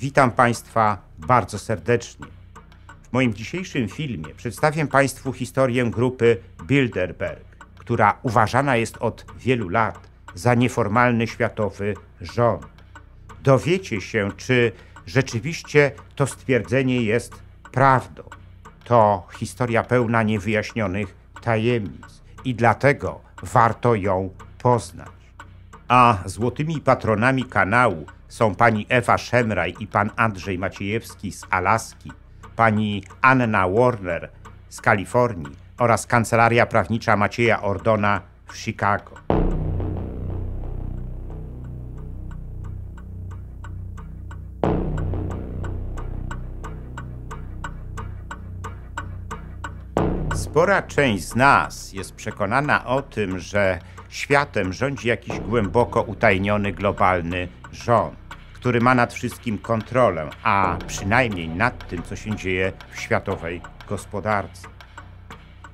Witam Państwa bardzo serdecznie. W moim dzisiejszym filmie przedstawię Państwu historię grupy Bilderberg, która uważana jest od wielu lat za nieformalny światowy rząd. Dowiecie się, czy rzeczywiście to stwierdzenie jest prawdą. To historia pełna niewyjaśnionych tajemnic i dlatego warto ją poznać. A złotymi patronami kanału są pani Ewa Szemraj i pan Andrzej Maciejewski z Alaski, pani Anna Warner z Kalifornii oraz kancelaria prawnicza Macieja Ordona w Chicago. Spora część z nas jest przekonana o tym, że światem rządzi jakiś głęboko utajniony globalny rząd, który ma nad wszystkim kontrolę, a przynajmniej nad tym, co się dzieje w światowej gospodarce.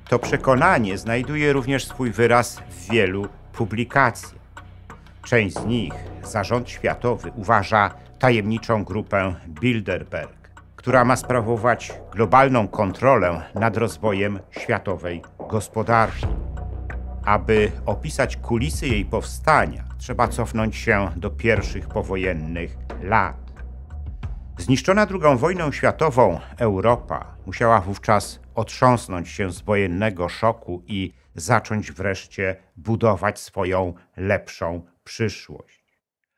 To przekonanie znajduje również swój wyraz w wielu publikacjach. Część z nich zarząd światowy uważa tajemniczą grupę Bilderberg, która ma sprawować globalną kontrolę nad rozwojem światowej gospodarki. Aby opisać kulisy jej powstania, trzeba cofnąć się do pierwszych powojennych lat. Zniszczona II wojną światową Europa musiała wówczas otrząsnąć się z wojennego szoku i zacząć wreszcie budować swoją lepszą przyszłość.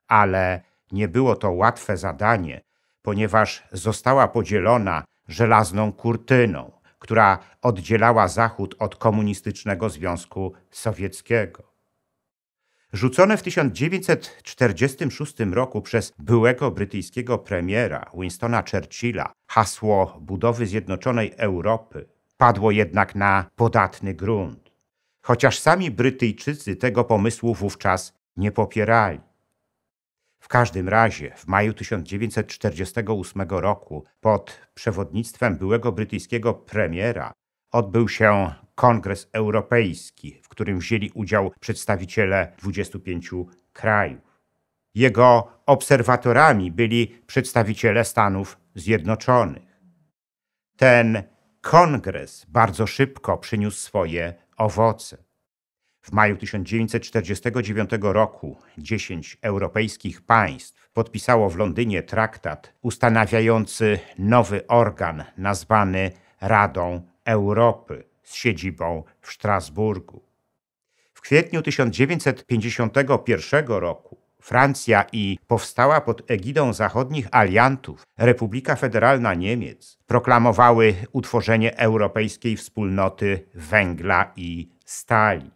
Ale nie było to łatwe zadanie, ponieważ została podzielona żelazną kurtyną, która oddzielała Zachód od komunistycznego Związku Sowieckiego. Rzucone w 1946 roku przez byłego brytyjskiego premiera Winstona Churchilla hasło budowy zjednoczonej Europy padło jednak na podatny grunt, chociaż sami Brytyjczycy tego pomysłu wówczas nie popierali. W każdym razie w maju 1948 roku pod przewodnictwem byłego brytyjskiego premiera odbył się Kongres Europejski, w którym wzięli udział przedstawiciele 25 krajów. Jego obserwatorami byli przedstawiciele Stanów Zjednoczonych. Ten kongres bardzo szybko przyniósł swoje owoce. W maju 1949 roku 10 europejskich państw podpisało w Londynie traktat ustanawiający nowy organ nazwany Radą Europy z siedzibą w Strasburgu. W kwietniu 1951 roku Francja i powstała pod egidą zachodnich aliantów Republika Federalna Niemiec proklamowały utworzenie Europejskiej Wspólnoty Węgla i Stali.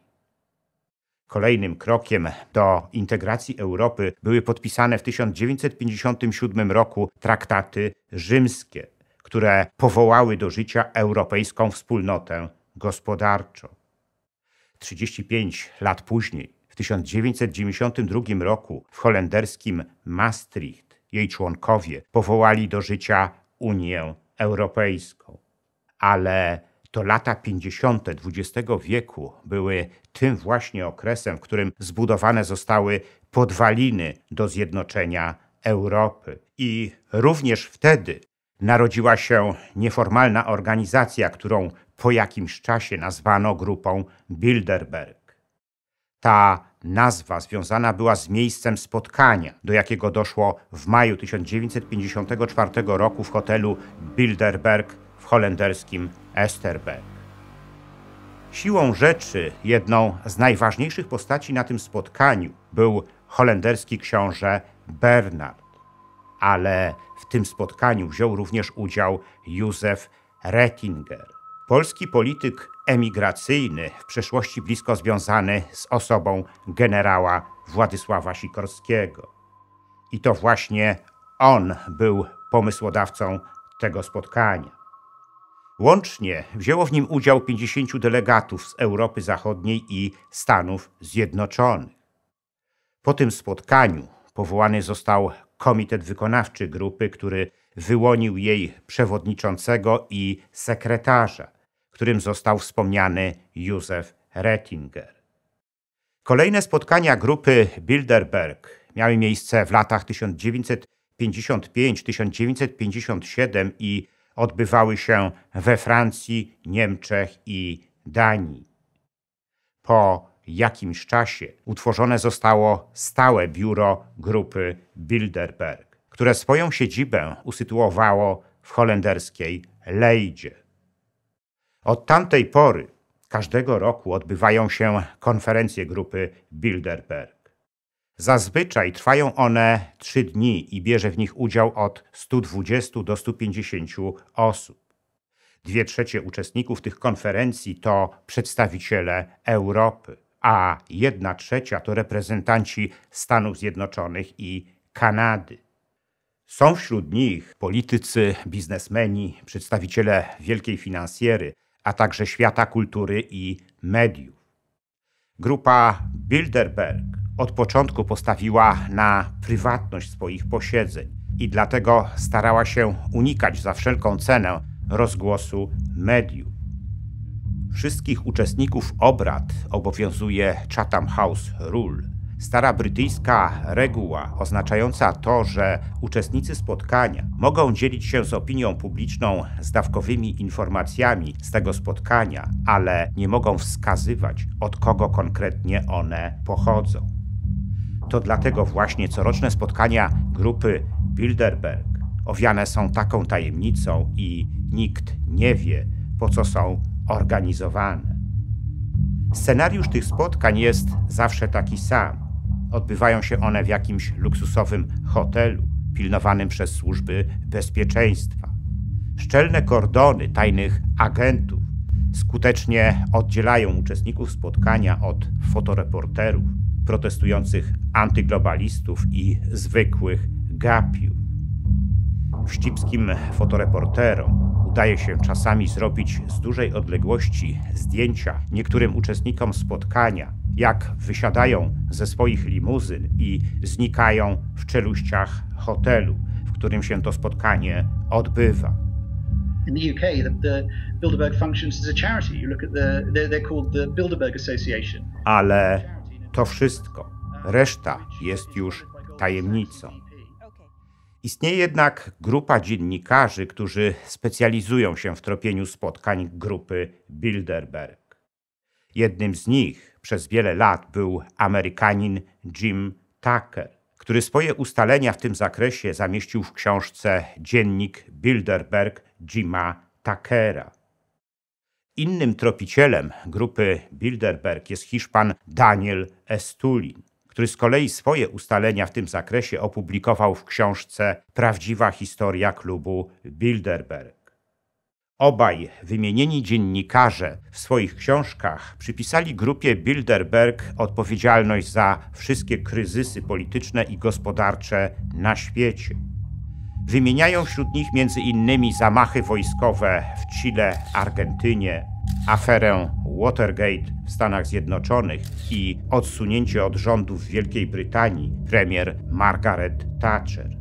Kolejnym krokiem do integracji Europy były podpisane w 1957 roku traktaty rzymskie, które powołały do życia Europejską Wspólnotę Gospodarczą. 35 lat później, w 1992 roku w holenderskim Maastricht jej członkowie powołali do życia Unię Europejską. Ale to lata 50. XX wieku były tym właśnie okresem, w którym zbudowane zostały podwaliny do zjednoczenia Europy. I również wtedy narodziła się nieformalna organizacja, którą po jakimś czasie nazwano grupą Bilderberg. Ta nazwa związana była z miejscem spotkania, do jakiego doszło w maju 1954 roku w hotelu Bilderberg w holenderskim Esterberg. Siłą rzeczy jedną z najważniejszych postaci na tym spotkaniu był holenderski książę Bernard, ale w tym spotkaniu wziął również udział Józef Ratzinger, polski polityk emigracyjny, w przeszłości blisko związany z osobą generała Władysława Sikorskiego. I to właśnie on był pomysłodawcą tego spotkania. Łącznie wzięło w nim udział 50 delegatów z Europy Zachodniej i Stanów Zjednoczonych. Po tym spotkaniu powołany został komitet wykonawczy grupy, który wyłonił jej przewodniczącego i sekretarza, którym został wspomniany Józef Ratzinger. Kolejne spotkania grupy Bilderberg miały miejsce w latach 1950 1955-1957 i odbywały się we Francji, Niemczech i Danii. Po jakimś czasie utworzone zostało stałe biuro grupy Bilderberg, które swoją siedzibę usytuowało w holenderskiej Leydzie. Od tamtej pory każdego roku odbywają się konferencje grupy Bilderberg. Zazwyczaj trwają one 3 dni i bierze w nich udział od 120 do 150 osób. 2/3 uczestników tych konferencji to przedstawiciele Europy, a 1/3 to reprezentanci Stanów Zjednoczonych i Kanady. Są wśród nich politycy, biznesmeni, przedstawiciele wielkiej finansjery, a także świata kultury i mediów. Grupa Bilderberg od początku postawiła na prywatność swoich posiedzeń i dlatego starała się unikać za wszelką cenę rozgłosu mediów. Wszystkich uczestników obrad obowiązuje Chatham House Rule, stara brytyjska reguła oznaczająca to, że uczestnicy spotkania mogą dzielić się z opinią publiczną zdawkowymi informacjami z tego spotkania, ale nie mogą wskazywać, od kogo konkretnie one pochodzą. To dlatego właśnie coroczne spotkania grupy Bilderberg owiane są taką tajemnicą i nikt nie wie, po co są organizowane. Scenariusz tych spotkań jest zawsze taki sam. Odbywają się one w jakimś luksusowym hotelu, pilnowanym przez służby bezpieczeństwa. Szczelne kordony tajnych agentów skutecznie oddzielają uczestników spotkania od fotoreporterów, protestujących antyglobalistów i zwykłych gapiów. Wścibskim fotoreporterom udaje się czasami zrobić z dużej odległości zdjęcia niektórym uczestnikom spotkania, jak wysiadają ze swoich limuzyn i znikają w czeluściach hotelu, w którym się to spotkanie odbywa. In the UK, the Bilderberg functions as a charity. You look at they're called the Bilderberg Association. Ale to wszystko. Reszta jest już tajemnicą. Istnieje jednak grupa dziennikarzy, którzy specjalizują się w tropieniu spotkań grupy Bilderberg. Jednym z nich przez wiele lat był Amerykanin Jim Tucker, który swoje ustalenia w tym zakresie zamieścił w książce Dziennik Bilderberg Jima Tuckera. Innym tropicielem grupy Bilderberg jest Hiszpan Daniel Estulin, który z kolei swoje ustalenia w tym zakresie opublikował w książce Prawdziwa historia klubu Bilderberg. Obaj wymienieni dziennikarze w swoich książkach przypisali grupie Bilderberg odpowiedzialność za wszystkie kryzysy polityczne i gospodarcze na świecie. Wymieniają wśród nich m.in. zamachy wojskowe w Chile, Argentynie, aferę Watergate w Stanach Zjednoczonych i odsunięcie od rządów w Wielkiej Brytanii premier Margaret Thatcher.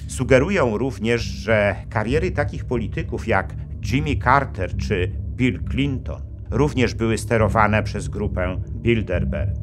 Sugerują również, że kariery takich polityków jak Jimmy Carter czy Bill Clinton również były sterowane przez grupę Bilderberg.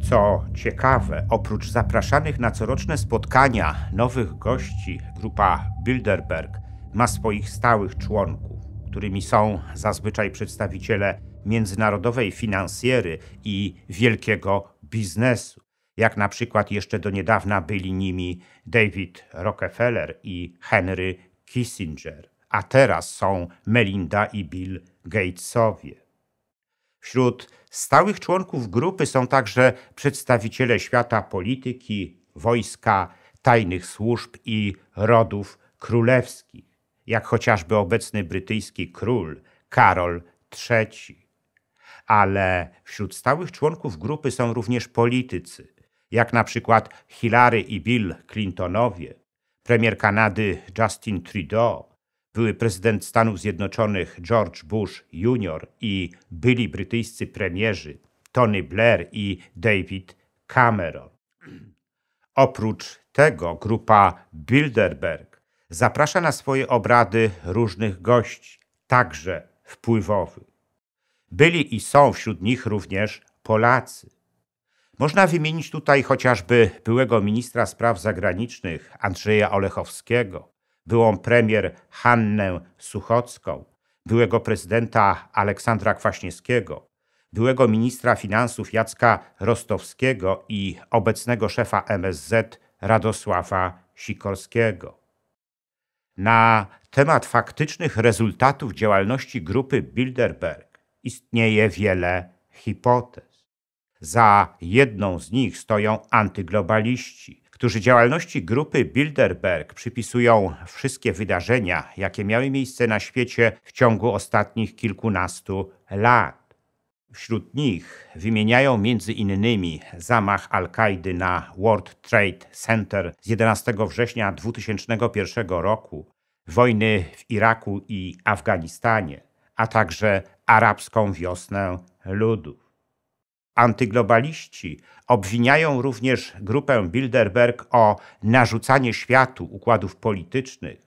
Co ciekawe, oprócz zapraszanych na coroczne spotkania nowych gości, grupa Bilderberg ma swoich stałych członków, którymi są zazwyczaj przedstawiciele międzynarodowej finansjery i wielkiego biznesu, jak na przykład jeszcze do niedawna byli nimi David Rockefeller i Henry Kissinger, a teraz są Melinda i Bill Gatesowie. Wśród stałych członków grupy są także przedstawiciele świata polityki, wojska, tajnych służb i rodów królewskich, jak chociażby obecny brytyjski król Karol III. Ale wśród stałych członków grupy są również politycy, jak na przykład Hillary i Bill Clintonowie, premier Kanady Justin Trudeau, były prezydent Stanów Zjednoczonych George Bush Jr. i byli brytyjscy premierzy Tony Blair i David Cameron. Oprócz tego grupa Bilderberg zaprasza na swoje obrady różnych gości, także wpływowych. Byli i są wśród nich również Polacy. Można wymienić tutaj chociażby byłego ministra spraw zagranicznych Andrzeja Olechowskiego, byłą premier Hannę Suchocką, byłego prezydenta Aleksandra Kwaśniewskiego, byłego ministra finansów Jacka Rostowskiego i obecnego szefa MSZ Radosława Sikorskiego. Na temat faktycznych rezultatów działalności grupy Bilderberg istnieje wiele hipotez. Za jedną z nich stoją antyglobaliści, którzy działalności grupy Bilderberg przypisują wszystkie wydarzenia, jakie miały miejsce na świecie w ciągu ostatnich kilkunastu lat. Wśród nich wymieniają między innymi zamach Al-Kaidy na World Trade Center z 11 września 2001 roku, wojny w Iraku i Afganistanie, a także arabską wiosnę ludów. Antyglobaliści obwiniają również grupę Bilderberg o narzucanie światu układów politycznych,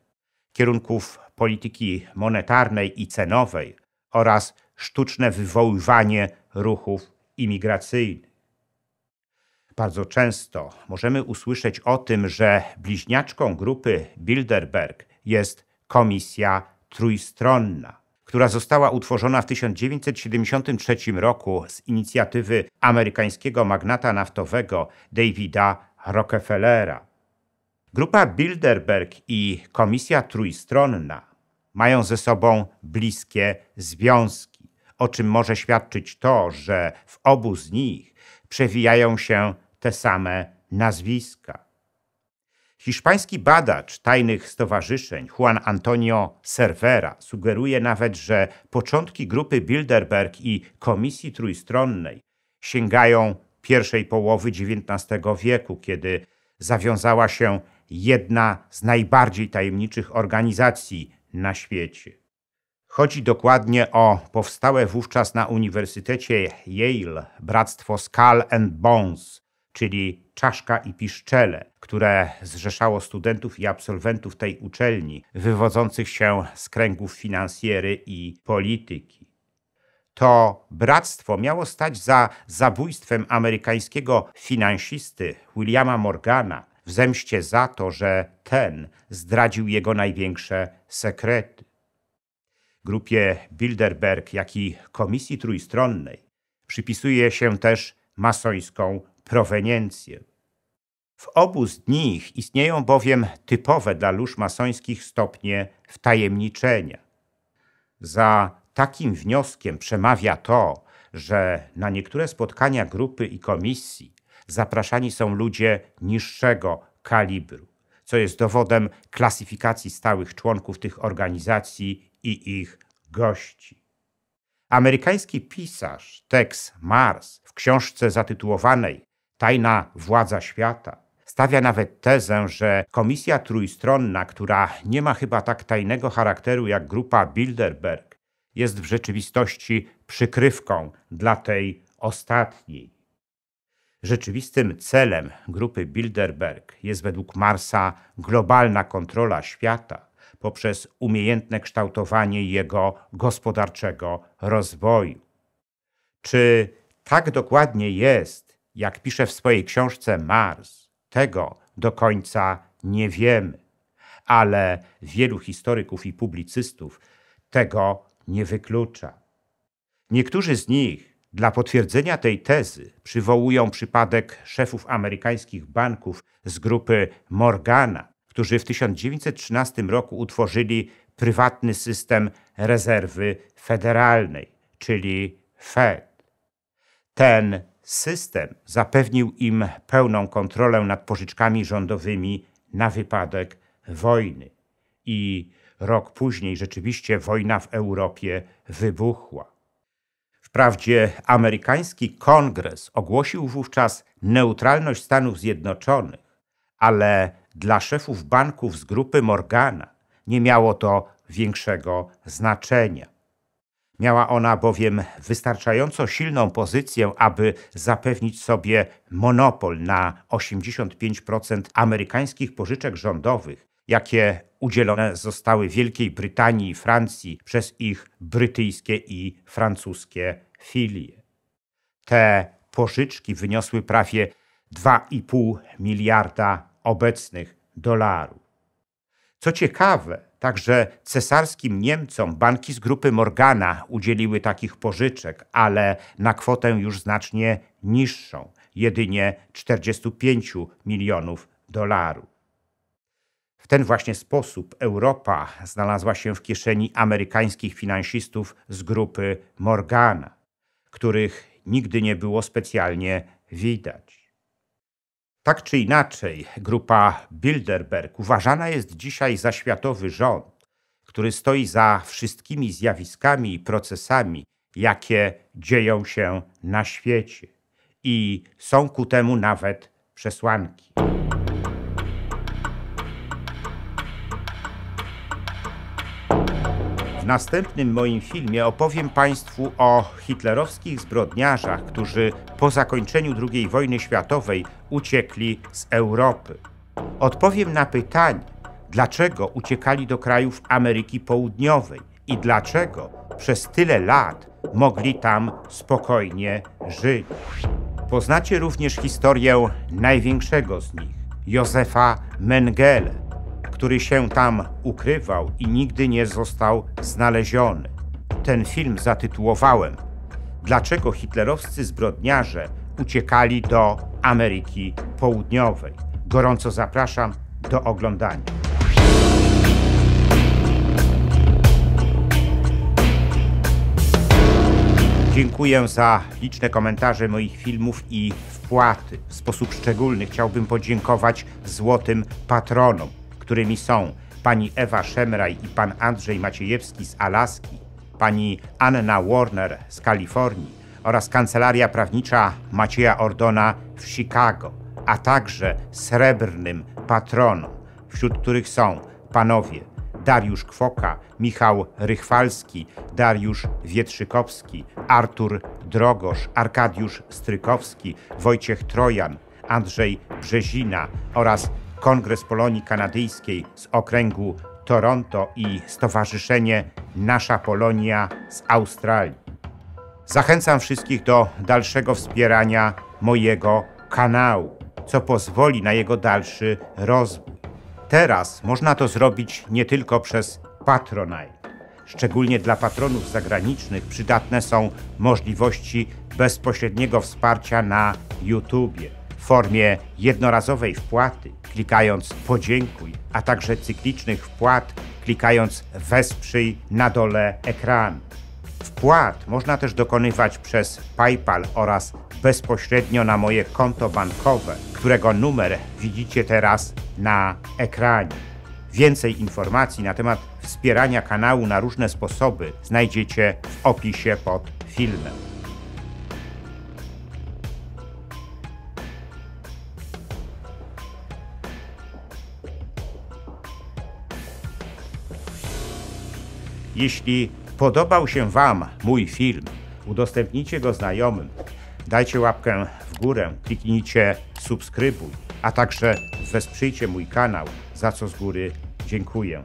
kierunków polityki monetarnej i cenowej oraz sztuczne wywoływanie ruchów imigracyjnych. Bardzo często możemy usłyszeć o tym, że bliźniaczką grupy Bilderberg jest Komisja Trójstronna, która została utworzona w 1973 roku z inicjatywy amerykańskiego magnata naftowego Davida Rockefellera. Grupa Bilderberg i Komisja Trójstronna mają ze sobą bliskie związki, o czym może świadczyć to, że w obu z nich przewijają się te same nazwiska. Hiszpański badacz tajnych stowarzyszeń Juan Antonio Cervera sugeruje nawet, że początki grupy Bilderberg i Komisji Trójstronnej sięgają pierwszej połowy XIX wieku, kiedy zawiązała się jedna z najbardziej tajemniczych organizacji na świecie. Chodzi dokładnie o powstałe wówczas na Uniwersytecie Yale Bractwo Skull and Bones, czyli czaszka i piszczele, które zrzeszało studentów i absolwentów tej uczelni, wywodzących się z kręgów finansjery i polityki. To bractwo miało stać za zabójstwem amerykańskiego finansisty Williama Morgana w zemście za to, że ten zdradził jego największe sekrety. Grupie Bilderberg, jak i Komisji Trójstronnej przypisuje się też masońską proweniencję. W obu z nich istnieją bowiem typowe dla lóż masońskich stopnie wtajemniczenia. Za takim wnioskiem przemawia to, że na niektóre spotkania grupy i komisji zapraszani są ludzie niższego kalibru, co jest dowodem klasyfikacji stałych członków tych organizacji i ich gości. Amerykański pisarz Tex Mars w książce zatytułowanej Tajna władza świata stawia nawet tezę, że Komisja Trójstronna, która nie ma chyba tak tajnego charakteru jak grupa Bilderberg, jest w rzeczywistości przykrywką dla tej ostatniej. Rzeczywistym celem grupy Bilderberg jest według Marsa globalna kontrola świata poprzez umiejętne kształtowanie jego gospodarczego rozwoju. Czy tak dokładnie jest, jak pisze w swojej książce Mars? Tego do końca nie wiemy, ale wielu historyków i publicystów tego nie wyklucza. Niektórzy z nich dla potwierdzenia tej tezy przywołują przypadek szefów amerykańskich banków z grupy Morgana, którzy w 1913 roku utworzyli prywatny system rezerwy federalnej, czyli Fed. Ten system zapewnił im pełną kontrolę nad pożyczkami rządowymi na wypadek wojny. I rok później rzeczywiście wojna w Europie wybuchła. Wprawdzie amerykański kongres ogłosił wówczas neutralność Stanów Zjednoczonych, ale dla szefów banków z grupy Morgana nie miało to większego znaczenia. Miała ona bowiem wystarczająco silną pozycję, aby zapewnić sobie monopol na 85% amerykańskich pożyczek rządowych, jakie udzielone zostały Wielkiej Brytanii i Francji przez ich brytyjskie i francuskie filie. Te pożyczki wyniosły prawie 2,5 miliarda obecnych dolarów. Co ciekawe, także cesarskim Niemcom banki z grupy Morgana udzieliły takich pożyczek, ale na kwotę już znacznie niższą, jedynie 45 milionów dolarów. W ten właśnie sposób Europa znalazła się w kieszeni amerykańskich finansistów z grupy Morgana, których nigdy nie było specjalnie widać. Tak czy inaczej, grupa Bilderberg uważana jest dzisiaj za światowy rząd, który stoi za wszystkimi zjawiskami i procesami, jakie dzieją się na świecie. I są ku temu nawet przesłanki. W następnym moim filmie opowiem Państwu o hitlerowskich zbrodniarzach, którzy po zakończeniu II wojny światowej uciekli z Europy. Odpowiem na pytanie, dlaczego uciekali do krajów Ameryki Południowej i dlaczego przez tyle lat mogli tam spokojnie żyć. Poznacie również historię największego z nich, Józefa Mengele, który się tam ukrywał i nigdy nie został znaleziony. Ten film zatytułowałem „Dlaczego hitlerowscy zbrodniarze uciekali do Ameryki Południowej”. Gorąco zapraszam do oglądania. Dziękuję za liczne komentarze moich filmów i wpłaty. W sposób szczególny chciałbym podziękować złotym patronom, którymi są pani Ewa Szemraj i pan Andrzej Maciejewski z Alaski, pani Anna Warner z Kalifornii oraz kancelaria prawnicza Macieja Ordona w Chicago, a także srebrnym patronom, wśród których są panowie Dariusz Kwoka, Michał Rychwalski, Dariusz Wietrzykowski, Artur Drogosz, Arkadiusz Strykowski, Wojciech Trojan, Andrzej Brzezina oraz Kongres Polonii Kanadyjskiej z okręgu Toronto i Stowarzyszenie Nasza Polonia z Australii. Zachęcam wszystkich do dalszego wspierania mojego kanału, co pozwoli na jego dalszy rozwój. Teraz można to zrobić nie tylko przez Patronite. Szczególnie dla patronów zagranicznych przydatne są możliwości bezpośredniego wsparcia na YouTubie w formie jednorazowej wpłaty, klikając podziękuj, a także cyklicznych wpłat, klikając wesprzyj na dole ekranu. Wpłat można też dokonywać przez PayPal oraz bezpośrednio na moje konto bankowe, którego numer widzicie teraz na ekranie. Więcej informacji na temat wspierania kanału na różne sposoby znajdziecie w opisie pod filmem. Jeśli podobał się Wam mój film, udostępnijcie go znajomym, dajcie łapkę w górę, kliknijcie subskrybuj, a także wesprzyjcie mój kanał, za co z góry dziękuję.